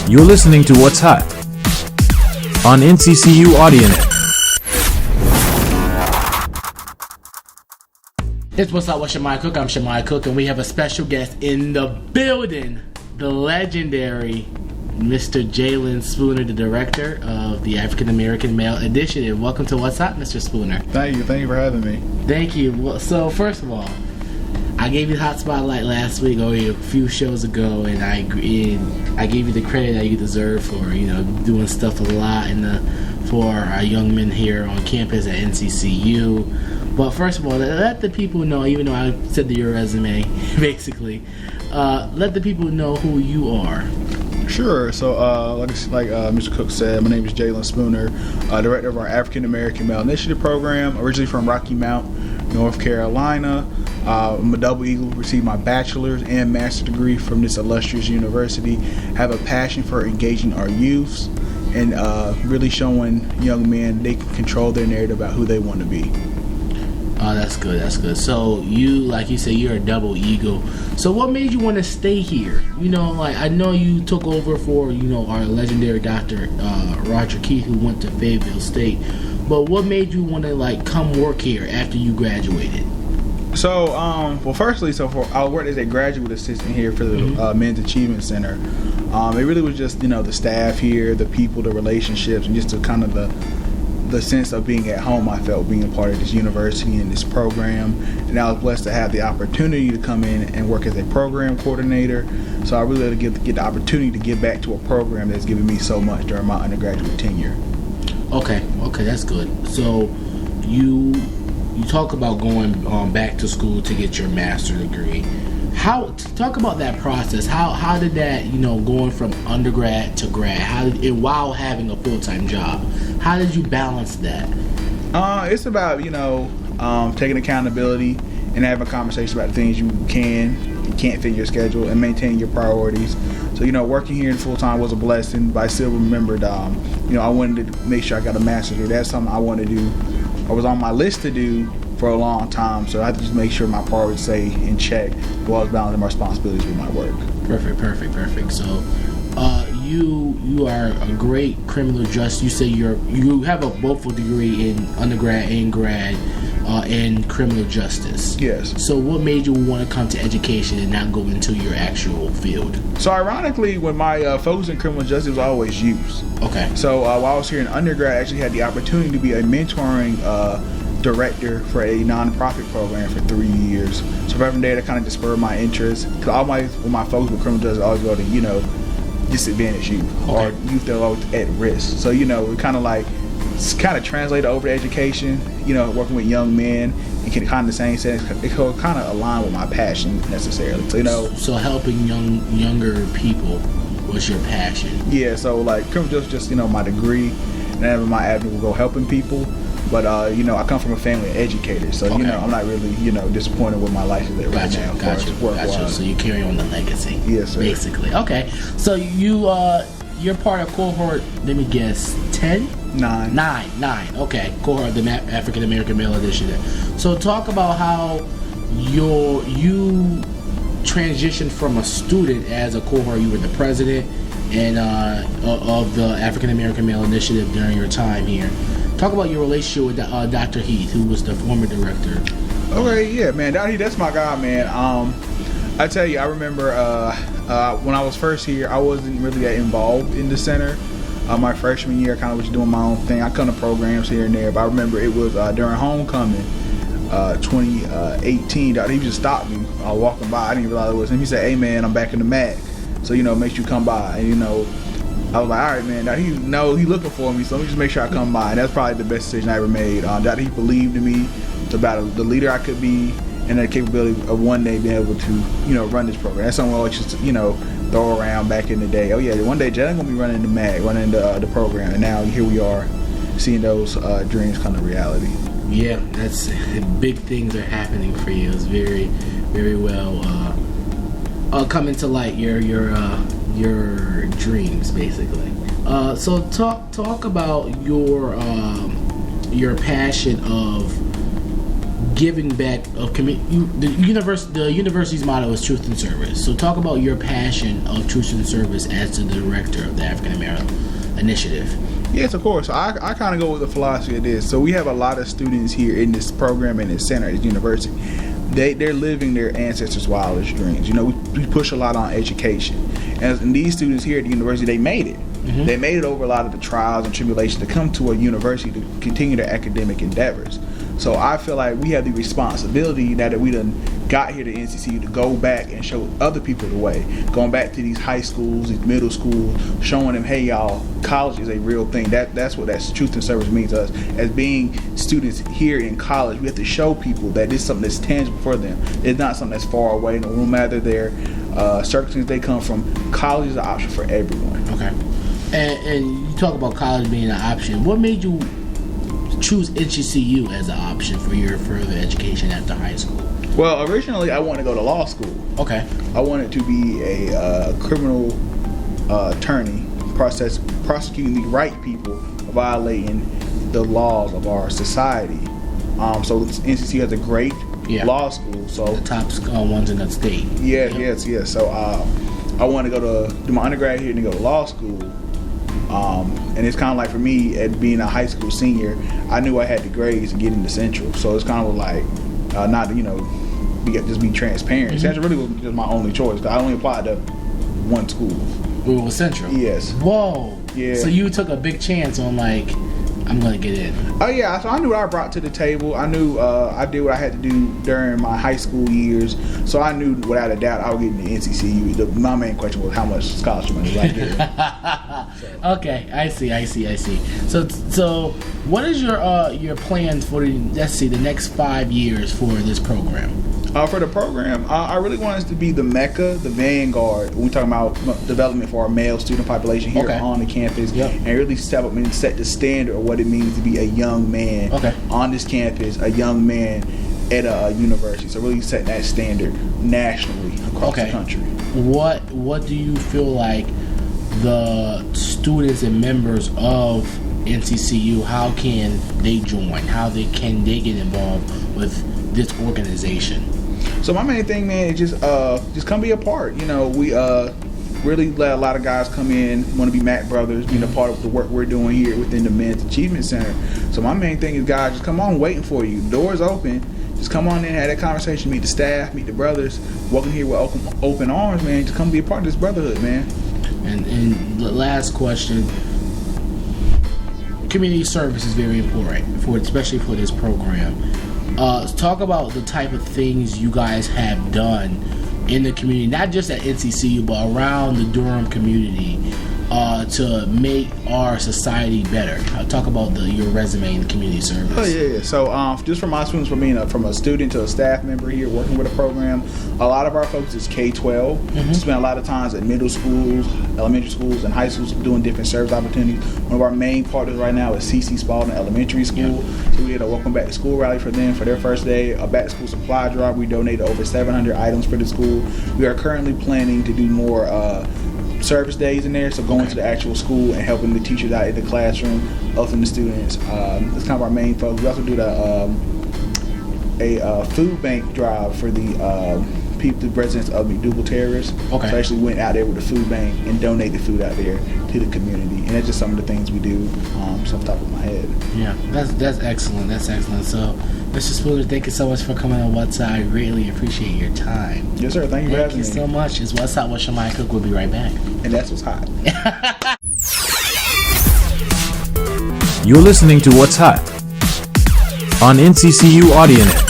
You're listening to What's Hot on NCCU AudioNet. It's What's Up with Shemai Cook. I'm Shemai Cook, and we have a special guest in the building, the legendary Mr. Jalen Spooner, the director of the African American Male Initiative. Welcome to What's Up, Mr. Spooner. Thank you for having me. Thank you. Well, so first of all, I gave you the hot spotlight last week or a few shows ago, and I gave you the credit that you deserve for doing stuff a lot for our young men here on campus at NCCU. But first of all, let the people know, even though I said your resume, basically, let the people know who you are. Sure. So, like Mr. Cook said, my name is Jalen Spooner, director of our African American Male Initiative program, originally from Rocky Mount, North Carolina. I'm a double eagle, received my bachelor's and master's degree from this illustrious university. Have a passion for engaging our youths and really showing young men they can control their narrative about who they want to be. Oh, that's good. That's good. So you, like you said, you're a double eagle. So what made you want to stay here? I know you took over for our legendary Dr. Roger Keith, who went to Fayetteville State. But what made you want to come work here after you graduated? So, firstly, I worked as a graduate assistant here for the Men's Achievement Center. It really was just the staff here, the people, the relationships, and just the kind of the sense of being at home. I felt being a part of this university and this program, and I was blessed to have the opportunity to come in and work as a program coordinator. So I really had to get the opportunity to give back to a program that's given me so much during my undergraduate tenure. Okay, that's good. So you talk about going back to school to get your master's degree. Talk about that process. How did that, going from undergrad to grad, while having a full-time job, how did you balance that? It's about, taking accountability and having a conversation about the things you can't fit in your schedule and maintaining your priorities. So, working here in full-time was a blessing, but I still remembered, I wanted to make sure I got a master's degree. That's something I wanted to do. I was on my list to do for a long time, so I had to just make sure my priorities stay in check while I was balancing my responsibilities with my work. Perfect. So, you are a great criminal justice. You say you have both a degree in undergrad and grad in criminal justice. Yes. So, what made you want to come to education and not go into your actual field? So, ironically, when my focus in criminal justice was always youth. Okay. So, while I was here in undergrad, I actually had the opportunity to be a mentoring director for a nonprofit program for 3 years. So from there, that kind of just spurred my interest. Because my focus with criminal justice always go to disadvantaged youth or youth that are always at risk. So it kind of translated over to education. Working with young men, it can kind of the same sense. It kind of align with my passion necessarily. So So helping younger people was your passion. Yeah. So criminal justice, just my degree, and my avenue will go helping people. But, I come from a family of educators, so, okay. I'm not really, disappointed with my life right now. Gotcha. So you carry on the legacy. Yes, sir. Basically. Okay. So you're part of cohort, let me guess, 10? 9. 9. Okay. Cohort of the African American Male Initiative. So talk about how you transitioned from a student as a cohort. You were the president and of the African American Male Initiative during your time here. Talk about your relationship with Dr. Heath, who was the former director. Okay, yeah, man. Dr. Heath, that's my guy, man. I tell you, I remember when I was first here, I wasn't really that involved in the center. My freshman year, I kind of was doing my own thing. I come to programs here and there, but I remember it was during homecoming, 2018. Dr. Heath just stopped me walking by. I didn't realize it was him. He said, "Hey, man, I'm back in the MAC, so make sure you come by." And I was like, all right, man. Now he's looking for me, so let me just make sure I come by. And that's probably the best decision I ever made. That he believed in me, about the leader I could be, and the capability of one day being able to, run this program. That's something I always just, throw around back in the day. Oh yeah, one day Jalen gonna be running the MAG, running the program, and now here we are, seeing those dreams come to reality. Yeah, that's big things are happening for you. It's very, very well coming to light. Your dreams, basically. So talk about your passion of giving back of the university's motto is truth and service. So talk about your passion of truth and service as the director of the African American Initiative. Yes, of course. I kind of go with the philosophy of this. So we have a lot of students here in this program in this center at the university. They're living their ancestors' wildest dreams. We push a lot on education, and these students here at the university, they made it. Mm-hmm. They made it over a lot of the trials and tribulations to come to a university to continue their academic endeavors. So I feel like we have the responsibility now that we done got here to NCCU to go back and show other people the way. Going back to these high schools, these middle schools, showing them, hey y'all, college is a real thing. That's what truth and service means to us. As being students here in college, we have to show people that this is something that's tangible for them. It's not something that's far away. No matter their circumstances they come from, college is an option for everyone. Okay. And you talk about college being an option. What made you choose NCCU as an option for your further education after high school? Well, originally I wanted to go to law school. Okay. I wanted to be a criminal attorney, prosecuting the right people violating the laws of our society. So NCCU has a great law school. So the top ones in the state. Yes. So I wanted to do my undergrad here and to go to law school. And it's kind of like for me, at being a high school senior, I knew I had the grades to get into Central. So it's kind of like not just be transparent. Mm-hmm. Central really was just my only choice. I only applied to one school. It was Central? Yes. Whoa. Yeah. So you took a big chance on I'm going to get in. Oh, yeah. So I knew what I brought to the table. I knew I did what I had to do during my high school years. So I knew without a doubt I would get into NCCU. My main question was how much scholarship money right there. Okay. I see. So what is your plans for the next 5 years for this program? For the program, I really want us to be the mecca, the vanguard when we're talking about development for our male student population here on the campus, and really step up and set the standard of what it means to be a young man on this campus, a young man at a university. So really setting that standard nationally across the country. What do you feel like the students and members of NCCU, how can they join? How can they get involved with this organization? So my main thing, man, is just come be a part. We really let a lot of guys come in, want to be Mac brothers, being a part of the work we're doing here within the Men's Achievement Center. So my main thing is, guys, just come on, waiting for you. Doors open. Just come on in, have that conversation, meet the staff, meet the brothers. Welcome here with open arms, man. Just come be a part of this brotherhood, man. And the last question. Community service is very important, especially for this program. Talk about the type of things you guys have done in the community, not just at NCCU, but around the Durham community, to make our society better. Talk about your resume in community service. Oh yeah. So just from my students, from a student to a staff member here working with a program, a lot of our focus is K-12. Mm-hmm. Spend a lot of times at middle schools, elementary schools, and high schools doing different service opportunities. One of our main partners right now is C.C. Spalding Elementary School. So we had a welcome back to school rally for them for their first day, a back to school supply drive. We donated over 700 items for the school. We are currently planning to do more service days in there, so going to the actual school and helping the teachers out in the classroom, helping the students. That's kind of our main focus. We also do a food bank drive for the residents of McDougal Terrace. So I actually went out there with the food bank and donated food out there to the community, and that's just some of the things we do. Just off the top of my head. Yeah, that's excellent. That's excellent. So, Mr. Spooner, thank you so much for coming on What's Up. I greatly appreciate your time. Yes, sir. Thank you for having me. Thank you so much. It's What's Up with Shamai Cook. We'll be right back. And that's what's hot. You're listening to What's Hot on NCCU AudioNet.